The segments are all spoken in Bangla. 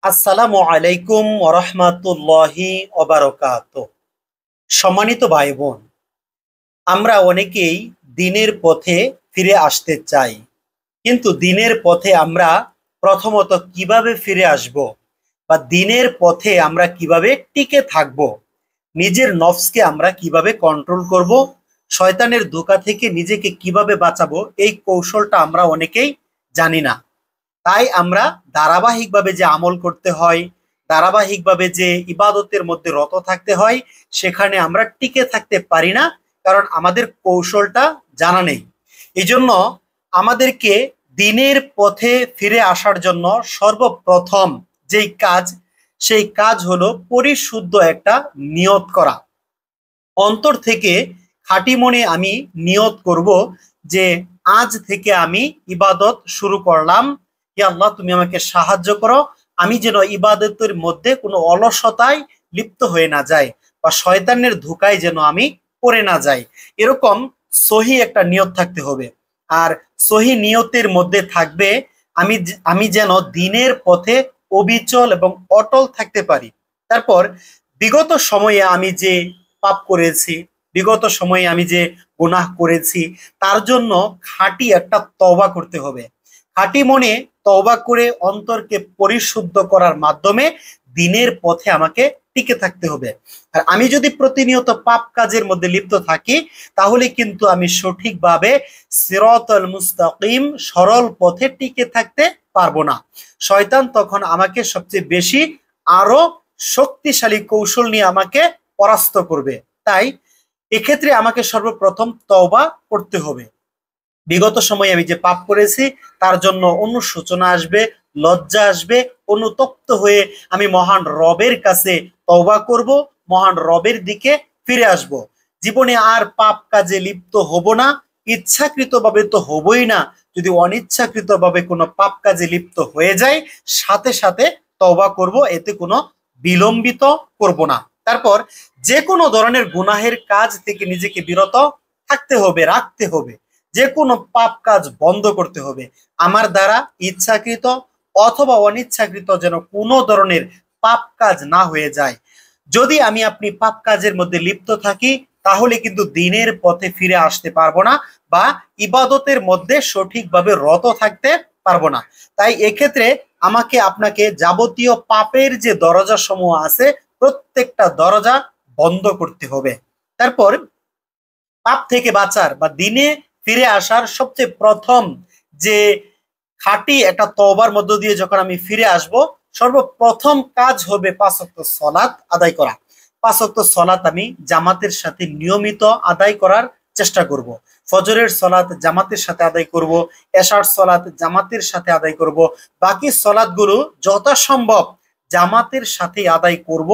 আসসালামু আলাইকুম ওরহমাতুল্লাহি ওবারকাতুহ। সম্মানিত ভাই বোন, আমরা অনেকেই দিনের পথে ফিরে আসতে চাই, কিন্তু দিনের পথে আমরা প্রথমত কিভাবে ফিরে আসব বা দিনের পথে আমরা কিভাবে টিকে থাকব, নিজের নফসকে আমরা কিভাবে কন্ট্রোল করব, শয়তানের ধোঁকা থেকে নিজেকে কিভাবে বাঁচাবো, এই কৌশলটা আমরা অনেকেই জানি না। তাই আমরা ধারাবাহিকভাবে যে আমল করতে হয়, ধারাবাহিকভাবে যে ইবাদতের মধ্যে রত থাকতে হয়, সেখানে আমরা টিকে থাকতে পারি না, কারণ আমাদের কৌশলটা জানা নেই। এই জন্য আমাদেরকে দিনের পথে ফিরে আসার জন্য সর্বপ্রথম যেই কাজ, সেই কাজ হলো পরিশুদ্ধ একটা নিয়ত করা। অন্তর থেকে খাঁটি মনে আমি নিয়ত করব যে আজ থেকে আমি ইবাদত শুরু করলাম। হে আল্লাহ, তুমি আমাকে সাহায্য করো, আমি যেন ইবাদতের মধ্যে কোনো অলসতায় লিপ্ত হয়ে না যাই বা শয়তানের ধোঁকায় যেন আমি পড়ে না যাই। এরকম সহি একটা নিয়ত থাকতে হবে। আর সহি নিয়তের মধ্যে থাকবে আমি আমি যেন দিনের পথে অবিচল এবং অটল থাকতে পারি। তারপর বিগত সময়ে আমি যে পাপ করেছি, বিগত সময়ে আমি যে গুনাহ করেছি, তার জন্য খাঁটি একটা তওবা করতে হবে। খাঁটি মনে তওবা করে অন্তরকে পরিশুদ্ধ করার মাধ্যমে দিনের পথে আমাকে টিকে থাকতে হবে। আর আমি যদি প্রতিনিয়ত পাপ কাজের মধ্যে লিপ্ত থাকি, তাহলে কিন্তু আমি সঠিকভাবে সিরাতাল মুস্তাকিম, সরল পথে টিকে থাকতে পারবো না। শয়তান তখন আমাকে সবচেয়ে বেশি আরো শক্তিশালী কৌশল নিয়ে আমাকে পরাস্ত করবে। তাই এক্ষেত্রে আমাকে সর্বপ্রথম তওবা করতে হবে। বিগত সময়ে আমি যে পাপ করেছি, তার জন্য অনুশোচনা আসবে, লজ্জা আসবে, অনুতপ্ত হয়ে আমি মহান রবের কাছে তওবা করব, মহান রবের দিকে ফিরে আসব। জীবনে আর পাপ কাজে লিপ্ত হব না। ইচ্ছাকৃতভাবে তো হবই না, যদি অনিচ্ছাকৃতভাবে কোনো পাপ কাজে লিপ্ত হয়ে যায়, সাথে সাথে তওবা করব, এতে কোনো বিলম্বিত করব না। তারপর যে কোনো ধরনের গুনাহের কাজ থেকে নিজেকে বিরত থাকতে হবে, রাখতে হবে। যে কোনো পাপ কাজ বন্ধ করতে হবে। আমার দ্বারা ইচ্ছাকৃত অথবা অনিচ্ছাকৃত যেন কোনো ধরনের পাপ কাজ না হয়ে যায়। যদি আমি আপনি পাপ কাজের মধ্যে লিপ্ত থাকি, তাহলে কিন্তু দিনের পথে ফিরে আসতে পারবো না বা ইবাদতের মধ্যে সঠিকভাবে রত থাকতে পারবো না। তাই এক্ষেত্রে আমাকে আপনাকে যাবতীয় পাপের যে দরজা সমূহ আছে, প্রত্যেকটা দরজা বন্ধ করতে হবে। তারপর পাপ থেকে বাঁচার বা দিনে ফিরে আসার সবচেয়ে প্রথম যে খাঁটি একটা তওবার মধ্য দিয়ে যখন আমি ফিরে আসব, সর্বপ্রথম কাজ হবে ৫ ওয়াক্ত সালাত আদায় করা। ৫ ওয়াক্ত সালাত আমি জামাতের সাথে নিয়মিত আদায় করার চেষ্টা করব। ফজরের সালাত জামাতের সাথে আদায় করব, এশার সালাত জামাতের সাথে আদায় করব, বাকি সালাতগুলো যথাসম্ভব জামাতের সাথে আদায় করব,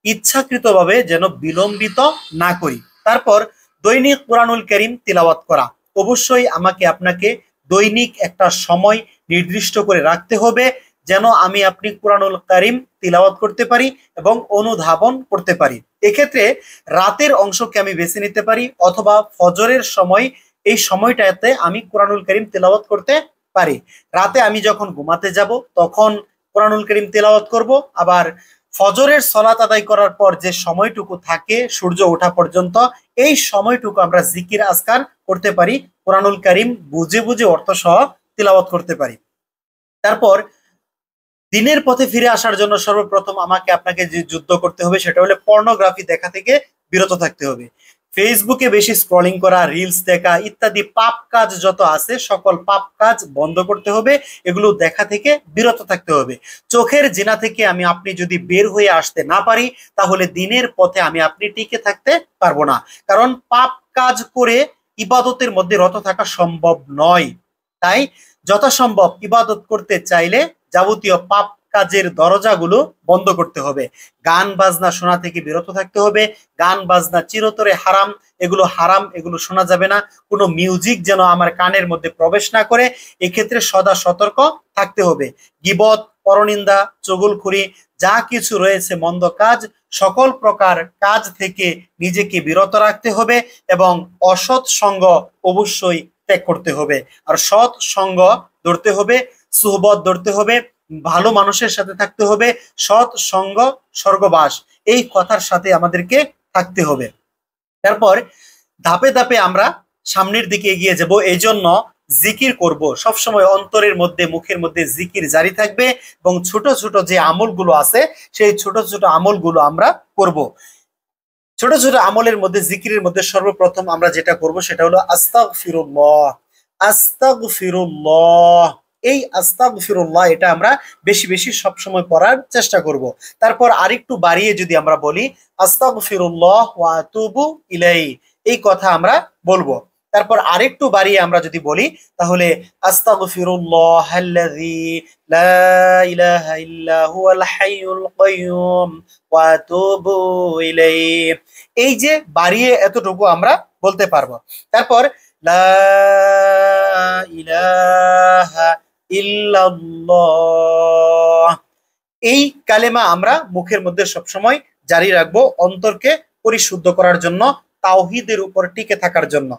ইচ্ছাকৃতভাবে যেন বিলম্বিত না করি। তারপর দৈনিক কোরআনুল কারীম তিলাওয়াত করা। অবশ্যই আমাকে আপনাকে দৈনিক একটা সময় নির্দিষ্ট করে রাখতে হবে, যেন আমি আপনি কোরআনুল কারীম তিলাওয়াত করতে পারি এবং অনুধাবন করতে পারি। এক্ষেত্রে রাতের অংশকে আমি বেছে নিতে পারি, অথবা ফজরের সময়, এই সময়টাতে আমি কোরআনুল কারীম তিলাওয়াত করতে পারি। রাতে আমি যখন ঘুমাতে যাব, তখন কোরআনুল কারীম তিলাওয়াত করব। আবার ফজরের সলাত আদায় করার পর যে সময়টুকু থাকে সূর্য ওঠা পর্যন্ত, এই সময়টুকু আমরা জিকির আজকার করতে পারি, কোরআনুল কারীম বুঝে বুঝে অর্থ সহ তিলাওয়াত করতে পারি। তারপর দিনের পথে ফিরে আসার জন্য সর্বপ্রথম আমাকে আপনাকে যে যুদ্ধ করতে হবে, সেটা হলো পর্নোগ্রাফি দেখা থেকে বিরত থাকতে হবে। ফেসবুকে বেশি স্ক্রলিং করা, রিলস দেখা ইত্যাদি পাপ কাজ যত আছে, সকল পাপ কাজ বন্ধ করতে হবে, এগুলো দেখা থেকে বিরত থাকতে হবে। চোখের জিনা থেকে আমি আপনি যদি বের হয়ে আসতে না পারি, তাহলে দিনের পথে আমি আপনি টিকে থাকতে পারবো না। কারণ পাপ কাজ করে ইবাদতের মধ্যে রত থাকা সম্ভব নয়। তাই যথাসম্ভব ইবাদত করতে চাইলে যাবতীয় পাপ কাজের দরজাগুলো বন্ধ করতে হবে। গান বাজনা শোনা থেকে বিরত থাকতে হবে। গান বাজনা চিরতরে হারাম, এগুলো হারাম, এগুলো শোনা যাবে না। কোনো মিউজিক যেন আমার কানের মধ্যে প্রবেশ না করে, এক্ষেত্রে সদা সতর্ক থাকতে হবে। গীবত, পরনিন্দা, চুগলখড়ি যা কিছু রয়েছে মন্দ কাজ, সকল প্রকার কাজ থেকে নিজেকে বিরত রাখতে হবে এবং অসৎ সঙ্গ অবশ্যই ত্যাগ করতে হবে। আর সৎ সঙ্গ ধরতে হবে, সুহবত ধরতে হবে, ভালো মানুষের সাথে থাকতে হবে, সৎ সঙ্গ স্বর্গবাস, এই কথার সাথে আমাদেরকে থাকতে হবে। তারপর ধাপে ধাপে আমরা সামনের দিকে এগিয়ে যাব। এই জন্য জিকির করব সবসময়, অন্তরের মধ্যে মুখের মধ্যে জিকির জারি থাকবে এবং ছোট ছোট যে আমলগুলো আছে সেই ছোট ছোট আমলগুলো আমরা করব। ছোট ছোট আমলের মধ্যে জিকিরের মধ্যে সর্বপ্রথম আমরা যেটা করব সেটা হলো আস্তাগফিরুল্লাহ, আস্তাগফিরুল্লাহ। এই আস্তাগফিরুল্লাহ এটা আমরা বেশি বেশি সবসময় পড়ার চেষ্টা করব। তারপর আরেকটু বাড়িয়ে যদি আমরা বলি আস্তাগফিরুল্লাহ ওয়া আতুবু ইলাইহি, এই কথা আমরা বলবো। তারপর আরেকটু বাড়িয়ে আমরা যদি বলি তাহলে আস্তাগফিরুল্লাহাল্লাযী লা ইলাহা ইল্লা হুয়াল হাইয়ুল কাইয়্যুম ওয়া আতুবু ইলাইহি। এই যে বাড়িয়ে এতটুকু আমরা বলতে পারবো। তারপর লা ইলাহা ইল্লাল্লাহ, এই কালেমা আমরা মুখের মধ্যে সবসময় জারি রাখবো, অন্তরকে পরিশুদ্ধ করার জন্য, তাওহীদের উপর টিকে থাকার জন্য।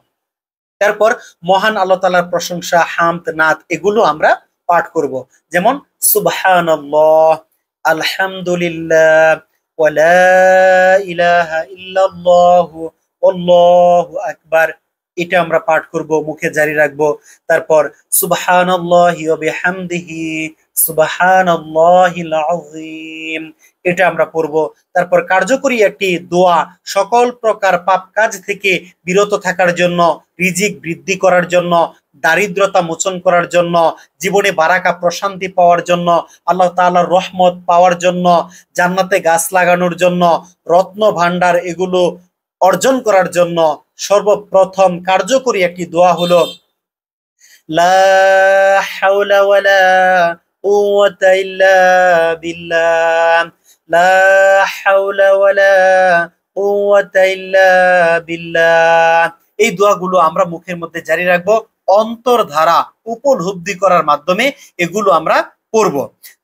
তারপর মহান আল্লাহ তাআলার প্রশংসা, হামদ, নাত এগুলো আমরা পাঠ করব। যেমন সুবহানাল্লাহ, আলহামদুলিল্লাহ, ওয়া লা ইলাহা ইল্লাল্লাহু, আল্লাহু আকবার, এটা আমরা পাঠ করব, মুখে জারি রাখবো। তারপর সুবহানাল্লাহি ওয়া বিহামদিহি সুবহানাল্লাহিল আযীম, এটা আমরা পড়ব। তারপর কার্যকরী একটি দোয়া, সকল প্রকার পাপ কাজ থেকে বিরত থাকার জন্য, রিজিক বৃদ্ধি করার জন্য, দারিদ্রতা মোচন করার জন্য, জীবনে বারাকা প্রশান্তি পাওয়ার জন্য, আল্লাহ তাআলার রহমত পাওয়ার জন্য, জান্নাতে গাছ লাগানোর জন্য, রত্ন ভান্ডার এগুলো অর্জন করার জন্য সর্বপ্রথম কার্যকরী একটি দোয়া হলো লা হাওলা ওয়ালা কুওয়াতা ইল্লা বিল্লাহ, লা হাওলা ওয়ালা কুওয়াতা ইল্লা বিল্লাহ। এই দোয়াগুলো আমরা মুখের মধ্যে জারি রাখবো, অন্তর ধারা উপলব্ধি করার মাধ্যমে এগুলো আমরা পড়ব।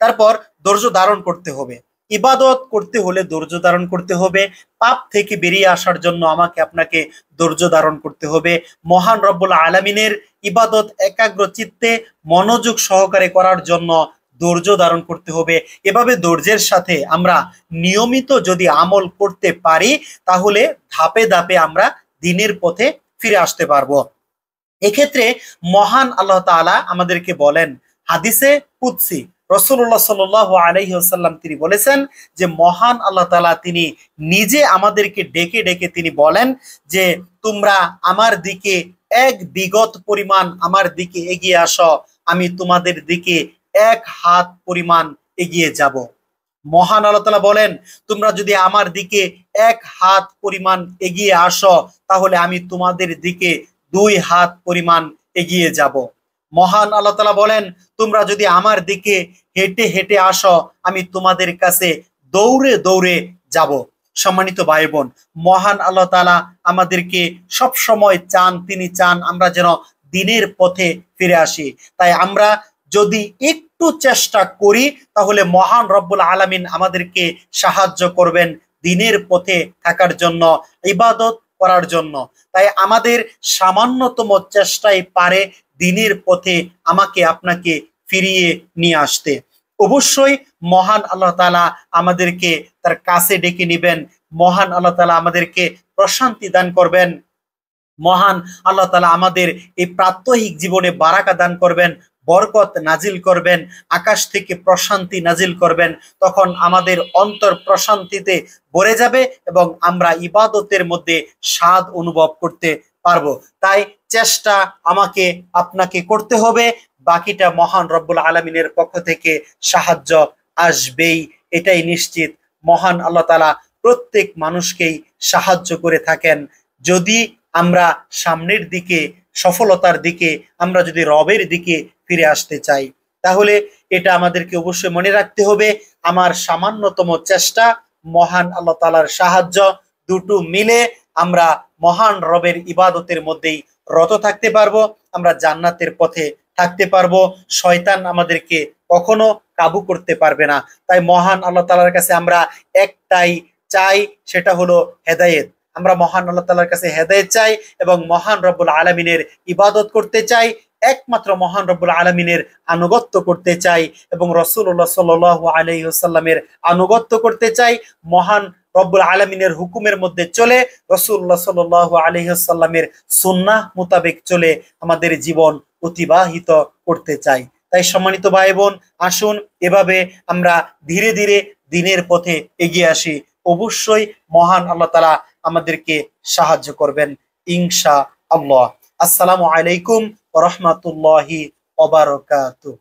তারপর ধৈর্য ধারণ করতে হবে, ইবাদত করতে হলে ধৈর্য ধারণ করতে হবে, পাপ থেকে বেরিয়ে আসার জন্য আমাকে আপনাকে ধৈর্য ধারণ করতে হবে। মহান রব্বুল আলামিনের ইবাদত একাগ্র চিত্তে মনোযোগ সহকারে করার জন্য ধৈর্য ধারণ করতে হবে। এভাবে ধৈর্যের সাথে আমরা নিয়মিত যদি আমল করতে পারি তাহলে ধাপে ধাপে আমরা দিনের পথে ফিরে আসতে পারবো। এক্ষেত্রে মহান আল্লাহ তাআলা আমাদেরকে বলেন হাদিসে কুদসি, রাসূলুল্লাহ সাল্লাল্লাহু আলাইহি ওয়াসাল্লাম তিনি বলেছেন যে মহান আল্লাহ তাআলা তিনি নিজে আমাদেরকে ডেকে ডেকে তিনি বলেন যে তোমরা আমার দিকে এক বিগত পরিমাণ আমার দিকে এগিয়ে আসো, আমি তোমাদের দিকে এক হাত পরিমাণ এগিয়ে যাব। মহান আল্লাহ তাআলা বলেন তোমরা যদি আমার দিকে এক হাত পরিমাণ এগিয়ে আসো তাহলে আমি তোমাদের দিকে 2 হাত পরিমাণ এগিয়ে যাব। মহান আল্লাহ তাআলা বলেন তোমরা যদি আমার দিকে হেঁটে হেঁটে আসো আমি তোমাদের কাছে দৌড়ে দৌড়ে যাব। সম্মানিত ভাই বোন, মহান আল্লাহ তাআলা আমাদেরকে সব সময় চান, তিনি চান আমরা যেন দিনের পথে ফিরে আসি। তাই আমরা যদি একটু চেষ্টা করি তাহলে মহান রব্বুল আলামিন আমাদেরকে সাহায্য করবেন দিনের পথে থাকার জন্য, ইবাদত করার জন্য। তাই আমাদের সামান্যতম চেষ্টাই পারে দিনের পথে আমাকে আপনাকে ফিরিয়ে নিয়ে আসতে। অবশ্যই মহান আল্লাহ তাআলা আমাদেরকে তার কাছে ডেকে নেবেন, মহান আল্লাহ তাআলা আমাদেরকে প্রশান্তি দান করবেন, মহান আল্লাহ তাআলা আমাদের এই প্রাত্যহিক জীবনে বারাকা দান করবেন, বরকত নাজিল করবেন, আকাশ থেকে প্রশান্তি নাজিল করবেন। তখন আমাদের অন্তর প্রশান্তিতে ভরে যাবে এবং আমরা ইবাদতের মধ্যে স্বাদ অনুভব করতে পারবো। তাই চেষ্টা আমাকে আপনাকে করতে হবে, বাকিটা মহান রব্বুল আলামিনের পক্ষ থেকে সাহায্য আসবেই, এটাই নিশ্চিত। মহান আল্লাহ তাআলা প্রত্যেক মানুষকেই সাহায্য করে থাকেন। যদি আমরা সামনের দিকে সফলতার দিকে আমরা যদি রবের দিকে ফিরে আসতে চাই তাহলে এটা আমাদেরকে অবশ্যই মনে রাখতে হবে আমার সামান্যতম চেষ্টা, মহান আল্লাহ তাআলার সাহায্য, দুটো মিলে আমরা মহান রবের ইবাদতের মধ্যেই রত থাকতে পারবো, আমরা জান্নাতের পথে থাকতে পারবো, শয়তান আমাদেরকে কখনো কাবু করতে পারবে না। তাই মহান আল্লাহ তাআলার কাছে আমরা একটাই চাই, সেটা হলো হেদায়েত। আমরা মহান আল্লাহ তাআলার কাছে হেদায়েত চাই এবং মহান রব্বুল আলামিনের ইবাদত করতে চাই। একমাত্র মহান রব্বুল আলমিনের আনুগত্য করতে চাই এবং রাসূলুল্লাহ সাল্লাল্লাহু আলাইহি ওয়াসাল্লামের আনুগত্য করতে চাই। মহান রব্বুল আলমিনের হুকুমের মধ্যে চলে রাসূলুল্লাহ সাল্লাল্লাহু আলাইহি ওয়াসাল্লামের সুন্নাহ মোতাবেক চলে আমাদের জীবন অতিবাহিত করতে চাই। তাই সম্মানিত ভাই বোন, আসুন এভাবে আমরা ধীরে ধীরে দিনের পথে এগিয়ে আসি। অবশ্যই মহান আল্লাহ তাআলা আমাদেরকে সাহায্য করবেন ইনশাআল্লাহ। আসসালামু আলাইকুম ওয়া রাহমাতুল্লাহি ওয়া বারাকাতুহু।